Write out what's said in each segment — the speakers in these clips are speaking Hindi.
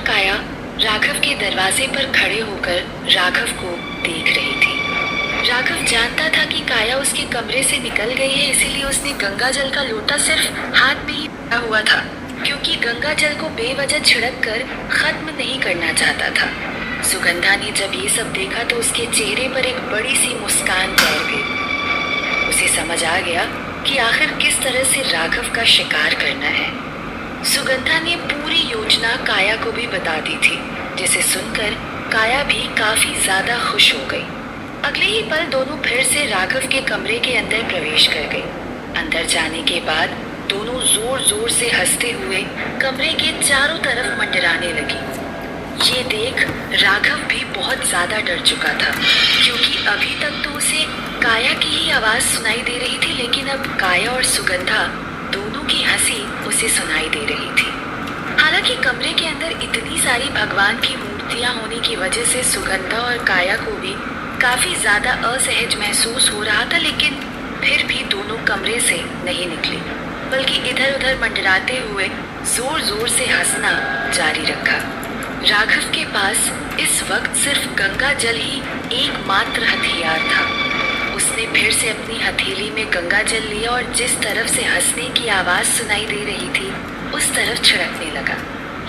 काया राघव के दरवाजे पर खड़े होकर राघव को देख रही थी। राघव जानता था कि काया उसके कमरे से निकल गई है, इसीलिए उसने गंगा जल का लोटा सिर्फ हाथ में ही पकड़ा हुआ था, क्योंकि गंगा जल को बेवजह छिड़क कर खत्म नहीं करना चाहता था। सुगंधा ने जब ये सब देखा तो उसके चेहरे पर एक बड़ी सी मुस्कान तैर गई। उसे समझ आ गया कि आखिर किस तरह से राघव का शिकार करना है। सुगंधा ने पूरी योजना काया को भी बता दी थी, जिसे सुनकर काया भी काफी ज्यादा खुश हो गई। अगले ही पल दोनों फिर से राघव के कमरे के अंदर प्रवेश कर गई। अंदर जाने के बाद दोनों जोर जोर से हंसते हुए कमरे के चारों तरफ मंडराने लगी। ये देख राघव भी बहुत ज्यादा डर चुका था, क्योंकि अभी तक तो उसे काया की ही आवाज सुनाई दे रही थी, लेकिन अब काया और सुगंधा दोनों की हंसी उसे सुनाई दे रही थी। हालांकि कमरे के अंदर इतनी सारी भगवान की मूर्तियां होने की वजह से सुगंधा और काया को भी काफी ज्यादा असहज महसूस हो रहा था, लेकिन फिर भी दोनों कमरे से नहीं निकली, बल्कि इधर उधर मंडराते हुए जोर जोर से हंसना जारी रखा। राघव के पास इस वक्त सिर्फ गंगा जल ही एकमात्र हथियार था। उसने फिर से अपनी हथेली में गंगा जल लिया और जिस तरफ से हंसने की आवाज सुनाई दे रही थी उस तरफ छिड़कने लगा।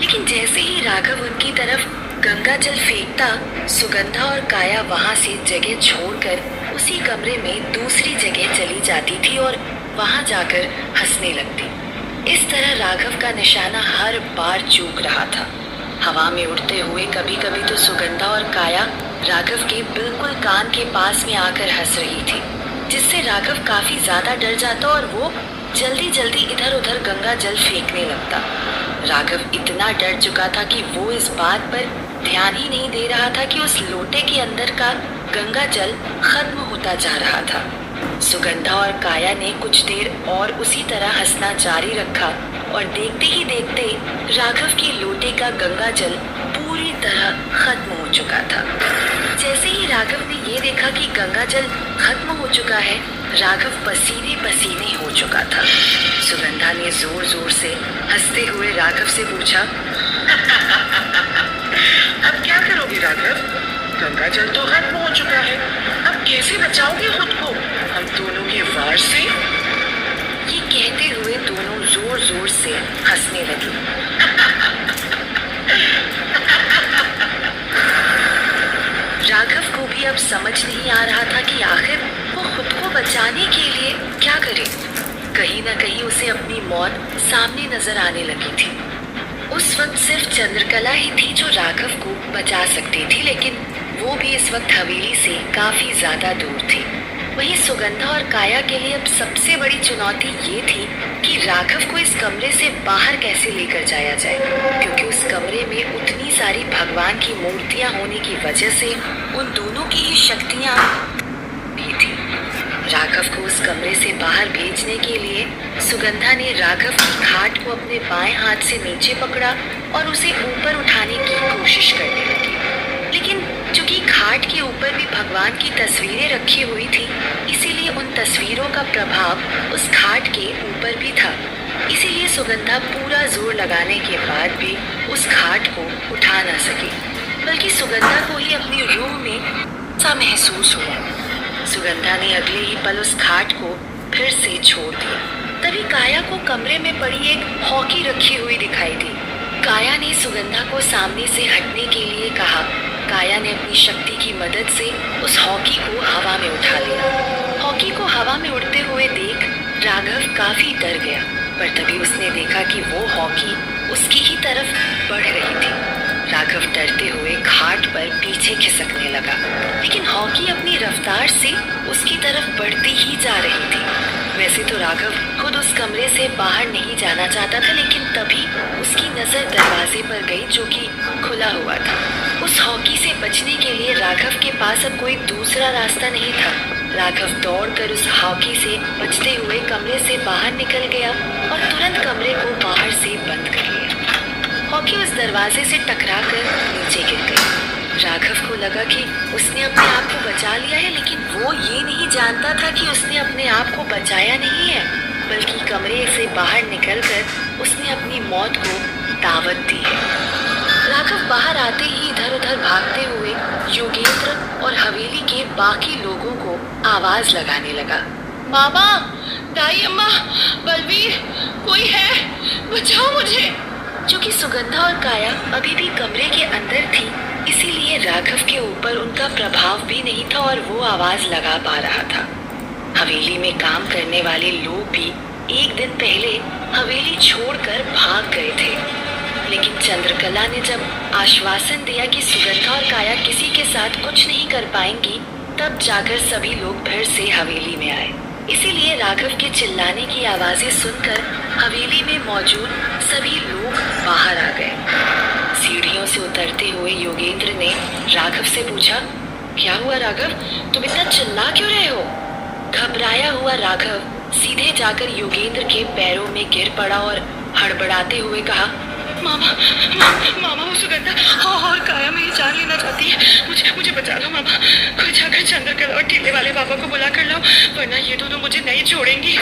लेकिन जैसे ही राघव उनकी तरफ गंगा जल फेंकता, सुगंधा और काया वहां से जगह छोड़कर उसी कमरे में दूसरी जगह चली जाती थी और वहां जाकर हंसने लगती। इस तरह राघव का निशाना हर बार चूक रहा था। हवा में उड़ते हुए कभी कभी तो सुगंधा और काया राघव के बिल्कुल कान के पास में आकर हंस रही थी, जिससे राघव काफी ज्यादा डर जाता और वो जल्दी जल्दी इधर उधर गंगा जल फेंकने लगता। राघव इतना डर चुका था कि वो इस बात पर ध्यान ही नहीं दे रहा था कि उस लोटे के अंदर का गंगा जल खत्म होता जा रहा था। सुगंधा और काया ने कुछ देर और उसी तरह हंसना जारी रखा और देखते ही देखते राघव के लोटे का गंगा जल पूरी तरह खत्म हो चुका था। जैसे ही राघव ने ये देखा कि गंगा जल खत्म हो चुका है, राघव पसीने पसीने हो चुका था। सुगंधा ने जोर जोर से हंसते हुए राघव से पूछा, अब क्या करोगे राघव? गंगा जल तो खत्म हो चुका है, अब कैसे बचाओगे खुद को हम दोनों के वार से? ये कहते हुए दोनों जोर जोर से हंसने लगे। राघव को भी अब समझ नहीं आ रहा था कि आखिर वो खुद को बचाने के लिए क्या करे। कहीं न कहीं उसे अपनी मौत सामने नजर आने लगी थी। उस वक्त सिर्फ चंद्रकला ही थी जो राघव को बचा सकती थी, लेकिन वो भी इस वक्त हवेली से काफी ज्यादा दूर थी। वहीं सुगंधा और काया के लिए अब सबसे बड़ी चुनौती ये थी कि राघव को इस कमरे से बाहर कैसे लेकर जाया जाए, क्योंकि उस कमरे में उतनी सारी भगवान की मूर्तियां होने की वजह से उन दोनों की ही शक्तियां भी थी। राघव को उस कमरे से बाहर भेजने के लिए सुगंधा ने राघव की खाट को अपने बाएं हाथ से नीचे पकड़ा और उसे ऊपर उठाने की कोशिश करने लगी। लेकिन चूंकि खाट के ऊपर भी भगवान की तस्वीरें रखी हुई थी, इसीलिए उन तस्वीरों का प्रभाव उस खाट के ऊपर भी था। इसीलिए सुगंधा पूरा जोर लगाने के बाद भी उस खाट को उठा ना सकी, बल्कि सुगंधा को ही अपनी रूह में सा महसूस हुआ। सुगंधा ने अगले ही पल उस खाट को फिर से छोड़ दिया। तभी काया को कमरे में पड़ी एक हॉकी रखी हुई दिखाई दी। काया ने सुगंधा को सामने से हटने के लिए कहा। काया ने अपनी शक्ति की मदद से उस हॉकी को हवा में उठा लिया। हॉकी को हवा में उड़ते हुए देख राघव काफी डर गया, पर तभी उसने देखा कि वो हॉकी उसकी ही तरफ बढ़ रही थी। राघव डरते हुए खाट पर पीछे खिसकने लगा, लेकिन हॉकी अपनी रफ्तार से उसकी तरफ बढ़ती ही जा रही थी। वैसे तो राघव खुद उस कमरे से बाहर नहीं जाना चाहता था, लेकिन तभी उसकी नजर दरवाजे पर गई जो कि खुला हुआ था। उस हॉकी से बचने के लिए राघव के पास अब कोई दूसरा रास्ता नहीं था। राघव दौड़कर उस हॉकी से बचते हुए कमरे से बाहर निकल गया और तुरंत कमरे को बाहर से बंद कर लिया। हॉकी उस दरवाजे से टकराकर नीचे गिर गई। राघव को लगा कि उसने अपने आप को बचा लिया है, लेकिन वो ये नहीं जानता था कि उसने अपने आप को बचाया नहीं है, बल्कि कमरे से बाहर निकलकर उसने अपनी मौत को दावत दी है। राघव बाहर आते ही इधर उधर भागते हुए योगेंद्र और हवेली के बाकी लोगों को आवाज लगाने लगा। मामा, दाई अम्मा, बलवीर, कोई है, बचाओ मुझे। क्योंकि सुगंधा और काया अभी भी कमरे के अंदर थी, इसीलिए राघव के ऊपर उनका प्रभाव भी नहीं था और वो आवाज लगा पा रहा था। हवेली में काम करने वाले लोग भी एक दिन पहले हवेली छोड़कर भाग गए थे, लेकिन चंद्रकला ने जब आश्वासन दिया कि सुगंधा और काया किसी के साथ कुछ नहीं कर पाएंगी, तब जाकर सभी लोग फिर से हवेली में आए। इसीलिए राघव के चिल्लाने की आवाजें सुनकर हवेली में मौजूद सभी लोग बाहर आ गए। सीढ़ियों से उतरते हुए योगेंद्र ने राघव से पूछा, क्या हुआ राघव, तुम इतना चिल्ला क्यों रहे हो? घबराया हुआ राघव सीधे जाकर योगेंद्र के पैरों में गिर पड़ा और हड़बड़ाते हुए कहा, मामा, मामा, वो सुगंधा और काया मेरी जान लेना चाहती है, मुझे बचा लो मामा। कोई जाकर चंद्रकला और टीले वाले बाबा को बुला कर लाओ, वरना ये दोनों मुझे नहीं छोड़ेंगी।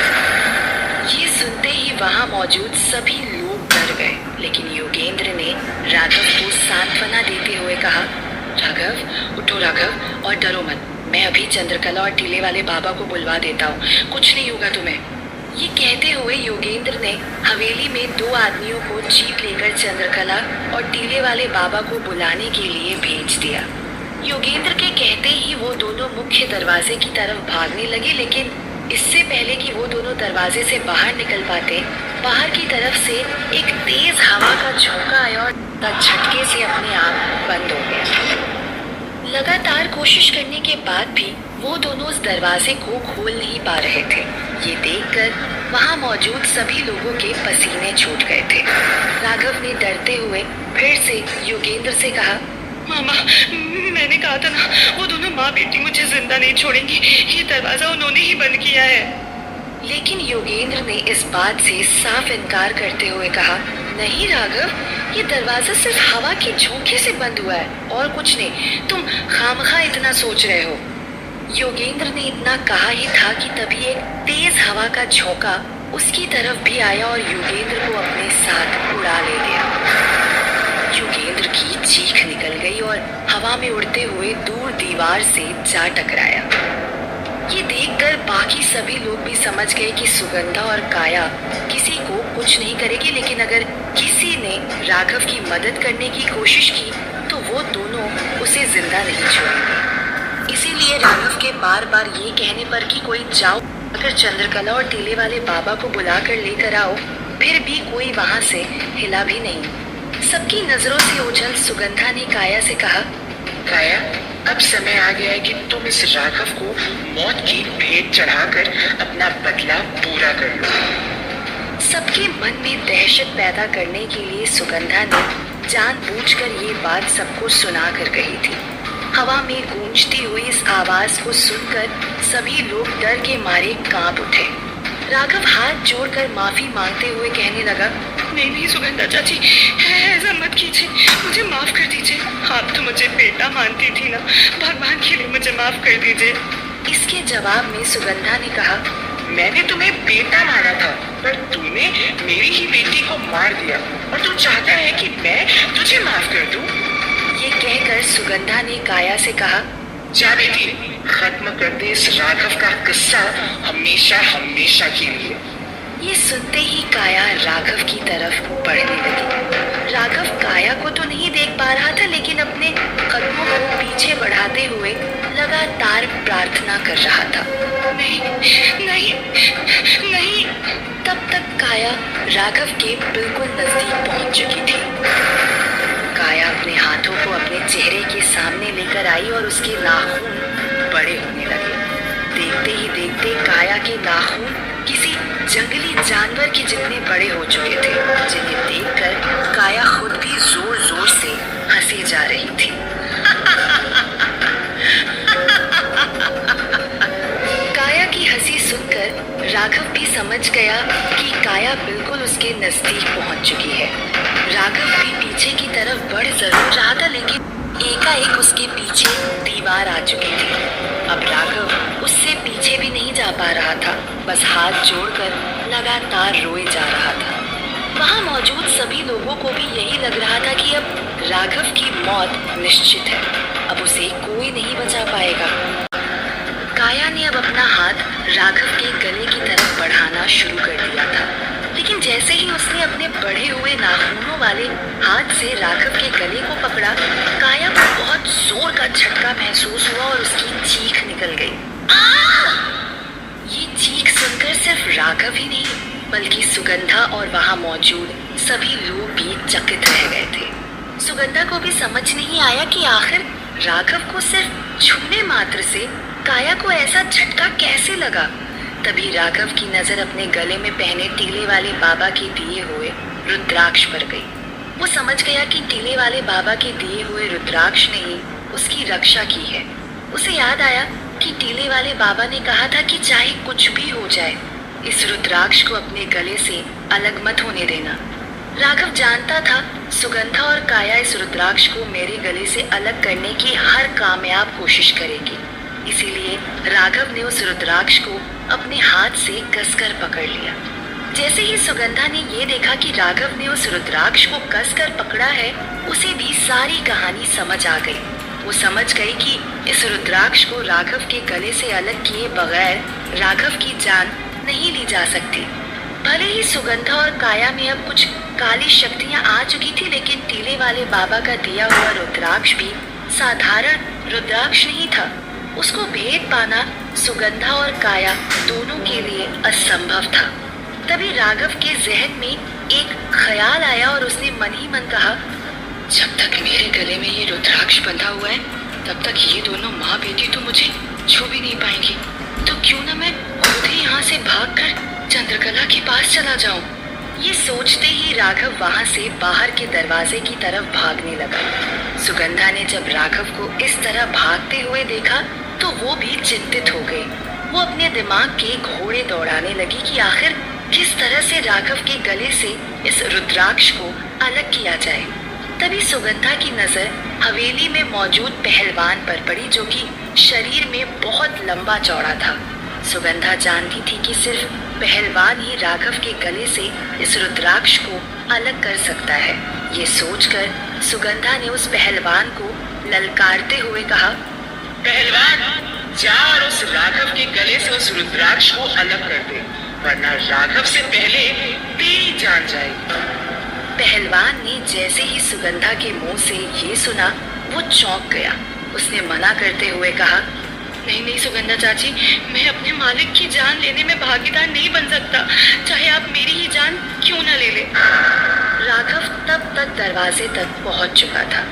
ये सुनते ही वहाँ मौजूद सभी लोग डर गए, लेकिन योगेंद्र ने राघव को सांत्वना देते हुए कहा, राघव, उठो राघव और डरो मत, मैं अभी चंद्रकला और टीले वाले बाबा को बुलवा देता हूँ, कुछ नहीं होगा तुम्हें। ये कहते हुए योगेंद्र ने हवेली में 2 आदमियों को जीप लेकर चंद्रकला और टीले वाले बाबा को बुलाने के लिए भेज दिया। योगेंद्र के कहते ही वो दोनों मुख्य दरवाजे की तरफ भागने लगे, लेकिन इससे पहले कि वो दोनों दरवाजे से बाहर निकल पाते, बाहर की तरफ से एक तेज हवा का झोंका आया और झटके से अपने आप बंद हो गया। लगातार कोशिश करने के बाद भी वो दोनों उस दरवाजे को खोल नहीं पा रहे थे। ये देखकर वहाँ मौजूद सभी लोगों के पसीने छूट गए थे। राघव ने डरते हुए फिर से योगेंद्र से कहा, मामा, मैंने कहा था ना, वो दोनों माँ बेटी मुझे जिंदा नहीं छोड़ेंगी, ये दरवाजा उन्होंने ही बंद किया है। लेकिन योगेंद्र ने इस बात से साफ इनकार करते हुए कहा, नहीं राघव, ये दरवाजा सिर्फ हवा के झोंके से बंद हुआ है और कुछ नहीं, तुम खामखा इतना सोच रहे हो। योगेंद्र ने इतना कहा ही था कि तभी एक तेज हवा का झोंका उसकी तरफ भी आया और योगेंद्र को अपने साथ उड़ा ले गया। योगेंद्र की चीख निकल गई और हवा में उड़ते हुए दूर दीवार से जा टकराया। ये देखकर बाकी सभी लोग भी समझ गए कि सुगंधा और काया किसी को कुछ नहीं करेगी, लेकिन अगर किसी ने राघव की मदद करने की कोशिश की तो वो दोनों उसे जिंदा नहीं छोड़ेंगे। इसीलिए राघव के बार बार ये कहने पर कि कोई जाओ, अगर चंद्रकला और टीले वाले बाबा को बुला कर लेकर आओ, फिर भी कोई वहाँ से हिला भी नहीं। सबकी नजरों से ओझल सुगंधा ने काया से कहा, काया, अब समय आ गया है कि तुम इस राघव को मौत की भेंट चढ़ाकर अपना बदला पूरा कर लो। सबके मन में दहशत पैदा करने के लिए सुगंधा ने जानबूझकर ये बात सबको सुना कर कही थी। हवा में गूंजती हुई इस आवाज को सुनकर सभी लोग डर के मारे कांप उठे। राघव हाथ जोड़कर माफी मांगते हुए कहने लगा, नहीं सुगंधा चाची, ऐसा मत कीजिए, मुझे माफ कर दीजिए, आप तो मुझे बेटा मानती थी ना, भगवान के लिए मुझे माफ कर दीजिए। इसके जवाब में सुगंधा ने कहा, मैंने तुम्हें बेटा माना था, पर तूने मेरी ही बेटी को मार दिया और तू चाहता है कि मैं तुझे माफ कर दूं? ये कहकर सुगंधा ने काया से कहा, जा बेटी, खत्म कर दे इस राघव का किस्सा हमेशा हमेशा के लिए। ये सुनते ही काया राघव की तरफ बढ़ने लगी। राघव काया को तो नहीं देख पा रहा था, लेकिन अपने कदमों को पीछे बढ़ाते हुए लगातार प्रार्थना कर रहा था, नहीं नहीं नहीं। तब तक काया राघव के बिल्कुल नजदीक पहुंच चुकी थी। काया अपने हाथों को अपने चेहरे के सामने लेकर आई और उसके नाखून बड़े होने लगे। देखते ही देखते काया के नाखून किसी जंगली जानवर के जितने बड़े हो चुके थे, जिन्हें देखकर काया खुद भी जोर जोर से हंसी जा रही थी। काया की हंसी सुनकर राघव भी समझ गया कि काया बिल्कुल उसके नजदीक पहुंच चुकी है। राघव भी पीछे की तरफ बढ़ जरूर रहा था, लेकिन एकाएक उसके पीछे दीवार आ चुकी थी। अब राघव उससे पीछे भी नहीं जा पा रहा था, बस हाथ जोड़कर लगातार रोए जा रहा था। वहाँ मौजूद मौजूद सभी लोगों को भी यही लग रहा था कि अब राघव की मौत निश्चित है, अब उसे कोई नहीं बचा पाएगा। काया ने अब अपना हाथ राघव के गले की तरफ बढ़ाना शुरू कर दिया था, लेकिन जैसे ही उसने अपने बढ़े हुए नाखूनों वाले हाथ से राघव के गले को पकड़ा, काया को बहुत जोर का झटका महसूस हुआ और उसकी चीख निकल गई। ये चीख सुनकर सिर्फ राघव ही नहीं बल्कि सुगंधा और वहां मौजूद सभी लोग भी चकित रह गए थे। सुगंधा को भी समझ नहीं आया कि आखिर राघव को सिर्फ छूने मात्र से काया को ऐसा झटका कैसे लगा। तभी राघव की नजर अपने गले में पहने टीले वाले बाबा के दिए हुए रुद्राक्ष पर गई। वो समझ गया कि टीले वाले बाबा के दिए हुए रुद्राक्ष ने ही उसकी रक्षा की है। उसे याद आया कि टीले वाले बाबा ने कहा था कि चाहे कुछ भी हो जाए, इस रुद्राक्ष को अपने गले से अलग मत होने देना। राघव जानता था सुगंधा और काया इस रुद्राक्ष को मेरे गले से अलग करने की हर कामयाब कोशिश करेगी, इसीलिए राघव ने उस रुद्राक्ष को अपने हाथ से कसकर पकड़ लिया। जैसे ही सुगंधा ने ये देखा कि राघव ने उस रुद्राक्ष को कसकर पकड़ा है, उसे भी सारी कहानी समझ आ गई। वो समझ गई कि इस रुद्राक्ष को राघव के गले से अलग किए बगैर राघव की जान नहीं ली जा सकती। भले ही सुगंधा और काया में अब कुछ काली शक्तियां आ चुकी थी, लेकिन टीले वाले बाबा का दिया हुआ रुद्राक्ष भी साधारण रुद्राक्ष नहीं था। उसको भेद पाना सुगंधा और काया दोनों के लिए असंभव था। तभी राघव के जहन में एक ख्याल आया और उसने मन ही मन कहा, जब तक मेरे गले में ये रुद्राक्ष बंधा हुआ है, तब तक ये दोनों माँ बेटी तो मुझे छू भी नहीं पाएंगी। तो क्यों ना मैं खुद ही यहाँ से भागकर चंद्रकला के पास चला जाऊं। ये सोचते ही राघव वहां से बाहर के दरवाजे की तरफ भागने लगा। सुगंधा ने जब राघव को इस तरह भागते हुए देखा तो वो भी चिंतित हो गई। वो अपने दिमाग के घोड़े दौड़ाने लगी कि आखिर किस तरह से राघव के गले से इस रुद्राक्ष को अलग किया जाए। तभी सुगंधा की नजर हवेली में मौजूद पहलवान पर पड़ी, जो कि शरीर में बहुत लंबा चौड़ा था। सुगंधा जानती थी कि सिर्फ पहलवान ही राघव के गले से इस रुद्राक्ष को अलग कर सकता है। ये सोचकर सुगंधा ने उस पहलवान को ललकारते हुए कहा, पहलवान जा और उस राघव के गले से उस रुद्राक्ष को अलग कर दे, वरना राघव से पहले तेरी जान जाएगी। पहलवान ने जैसे ही सुगंधा के मुंह से ये सुना, वो चौंक गया। उसने मना करते हुए कहा, नहीं नहीं सुगंधा चाची, मैं अपने मालिक की जान लेने में भागीदार नहीं बन सकता, चाहे आप मेरी ही जान क्यों न ले ले। राघव तब तक दरवाजे तक पहुंच चुका था।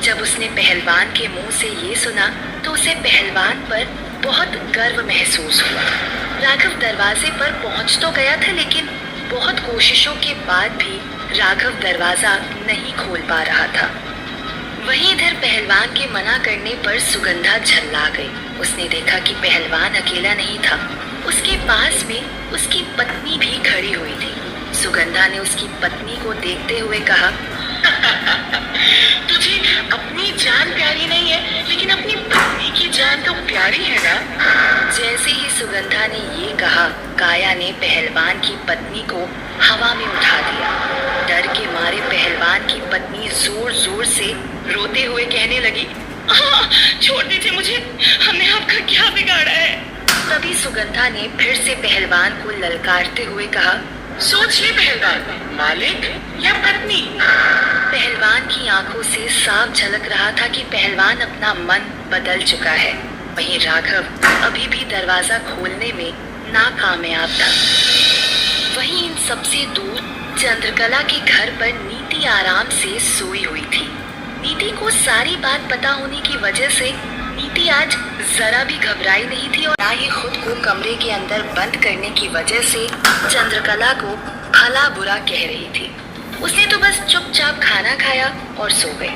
जब उसने पहलवान के मुंह से ये सुना तो उसे पहलवान पर बहुत गर्व महसूस हुआ। राघव दरवाजे पर पहुंच तो गया था, लेकिन बहुत कोशिशों के बाद भी राघव दरवाजा नहीं खोल पा रहा था। वहीं इधर पहलवान के मना करने पर सुगंधा झल्ला गई। उसने देखा कि पहलवान अकेला नहीं था, उसके पास में उसकी पत्नी भी खड़ी हुई थी। सुगंधा ने उसकी पत्नी को देखते हुए कहा, तुझे अपनी जान प्यारी नहीं है, लेकिन अपनी पत्नी की जान तो प्यारी है ना। जैसे ही सुगंधा ने ये कहा, काया ने पहलवान की पत्नी को हवा में उठा दिया। डर के मारे पहलवान की पत्नी जोर जोर से रोते हुए कहने लगी, छोड़ दीजिए मुझे, हमने आपका क्या बिगाड़ा है। तभी सुगंधा ने फिर से पहलवान को ललकारते हुए कहा, सोच ले पहलवान, मालिक या पत्नी। पहलवान की आंखों से साफ झलक रहा था कि पहलवान अपना मन बदल चुका है। वहीं राघव अभी भी दरवाजा खोलने में नाकामयाब था। वहीं इन सबसे दूर चंद्रकला के घर पर नीति आराम से सोई हुई थी। नीति को सारी बात पता होने की वजह से नीति आज जरा भी घबराई नहीं थी और ना ही खुद को कमरे के अंदर बंद करने की वजह से चंद्रकला को भला बुरा कह रही थी। उसने तो बस चुपचाप खाना खाया और सो गई।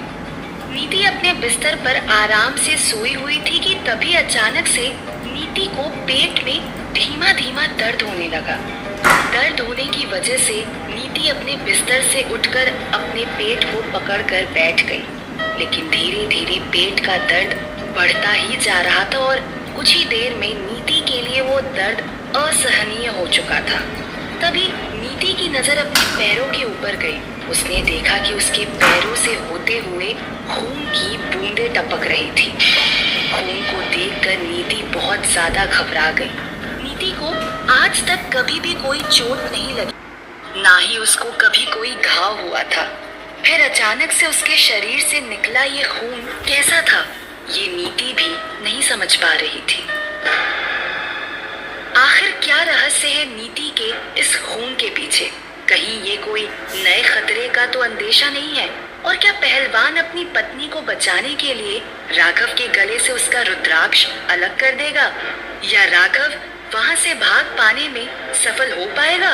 नीति अपने बिस्तर पर आराम से सोई हुई थी कि तभी अचानक से नीति को पेट में धीमा धीमा दर्द होने लगा। दर्द होने की वजह से नीति अपने बिस्तर से उठकर अपने पेट को पकड़कर बैठ गई, लेकिन धीरे धीरे पेट का दर्द बढ़ता ही जा रहा था और कुछ ही देर में नीति के लिए वो दर्द असहनीय हो चुका था। तभी नीति नीति की नजर अपने पैरों के ऊपर गई। उसने देखा कि उसके पैरों से होते हुए खून की बूंदें टपक रही थी। खून को देखकर नीति बहुत ज्यादा घबरा गई। नीति को आज तक कभी भी कोई चोट नहीं लगी, ना ही उसको कभी कोई घाव हुआ था। फिर अचानक से उसके शरीर से निकला ये खून कैसा था, ये नीति भी नहीं समझ पा रही थी। आखिर क्या रहस्य है नीति के इस खून के पीछे? कहीं ये कोई नए खतरे का तो अंदेशा नहीं है? और क्या पहलवान अपनी पत्नी को बचाने के लिए राघव के गले से उसका रुद्राक्ष अलग कर देगा, या राघव वहां से भाग पाने में सफल हो पाएगा?